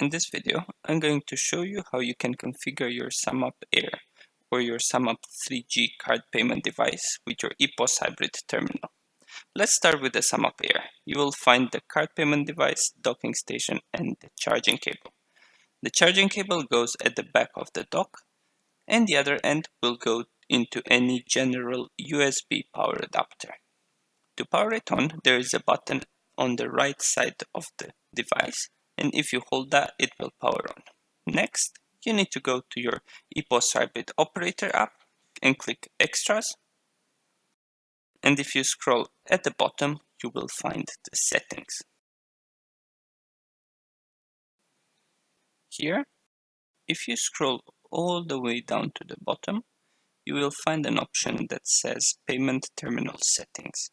In this video, I'm going to show you how you can configure your SumUp Air or your SumUp 3G card payment device with your EPOS hybrid terminal. Let's start with the SumUp Air. You will find the card payment device, docking station, and the charging cable. The charging cable goes at the back of the dock, and the other end will go into any general USB power adapter. To power it on, there is a button on the right side of the device, and if you hold that, it will power on. Next, you need to go to your EPOS hybrid operator app and click Extras. And if you scroll at the bottom, you will find the settings. Here, if you scroll all the way down to the bottom, you will find an option that says Payment Terminal Settings.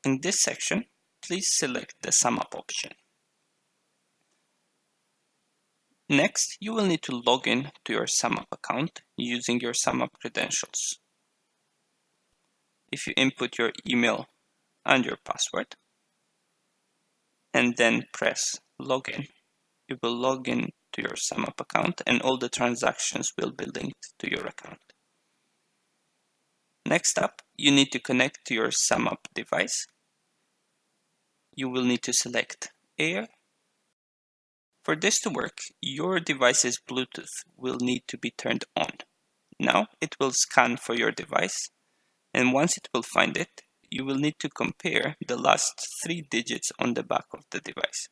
In this section, please select the SumUp option. Next, you will need to log in to your SumUp account using your SumUp credentials. If you input your email and your password, and then press Login, you will log in to your SumUp account and all the transactions will be linked to your account. Next up, you need to connect to your SumUp device. You will need to select Air. For this to work, your device's Bluetooth will need to be turned on. Now it will scan for your device, and once it will find it, you will need to compare the last 3 digits on the back of the device.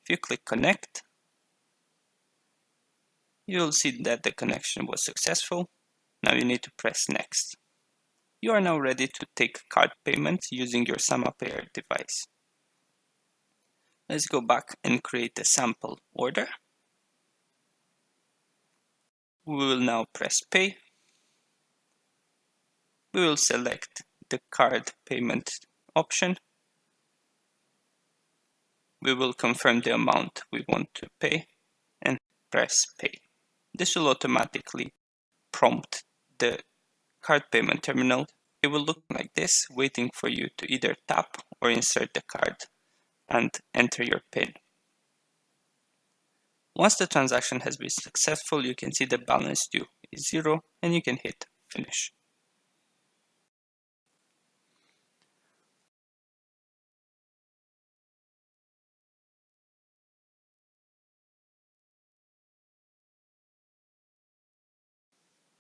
If you click Connect, you will see that the connection was successful. Now you need to press Next. You are now ready to take card payments using your SumUp Air device. Let's go back and create a sample order. We will now press Pay. We will select the card payment option. We will confirm the amount we want to pay and press Pay. This will automatically prompt the card payment terminal. It will look like this, waiting for you to either tap or insert the card and enter your PIN. Once the transaction has been successful, you can see the balance due is 0 and you can hit Finish.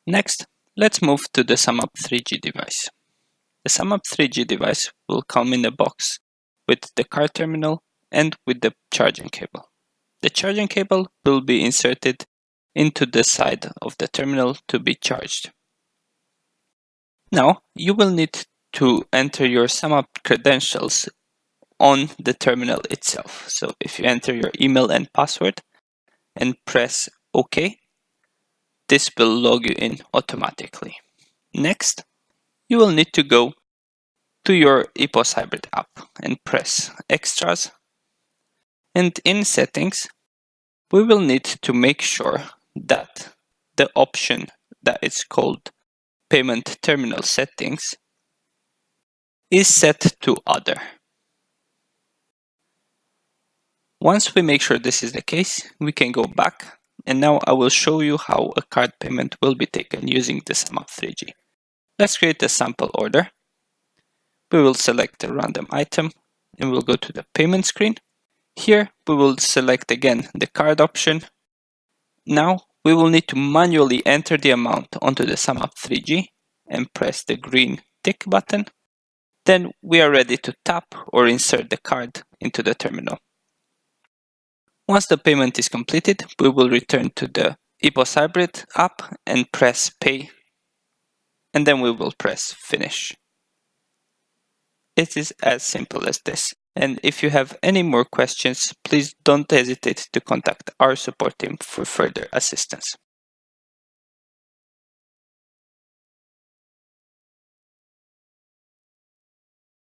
Next, let's move to the SumUp 3G device. The SumUp 3G device will come in a box with the card terminal and with the charging cable. The charging cable will be inserted into the side of the terminal to be charged. Now, you will need to enter your SumUp credentials on the terminal itself. So if you enter your email and password and press OK, this will log you in automatically. Next, you will need to go to your EPOS hybrid app and press Extras. And in Settings, we will need to make sure that the option that is called Payment Terminal Settings is set to Other. Once we make sure this is the case, we can go back, and now I will show you how a card payment will be taken using the SumUp 3G. Let's create a sample order. We will select a random item and we'll go to the payment screen. Here we will select again the card option. Now we will need to manually enter the amount onto the SumUp 3G and press the green tick button. Then we are ready to tap or insert the card into the terminal. Once the payment is completed, we will return to the EPOS hybrid app and press Pay, and then we will press Finish. It is as simple as this. And if you have any more questions, please don't hesitate to contact our support team for further assistance.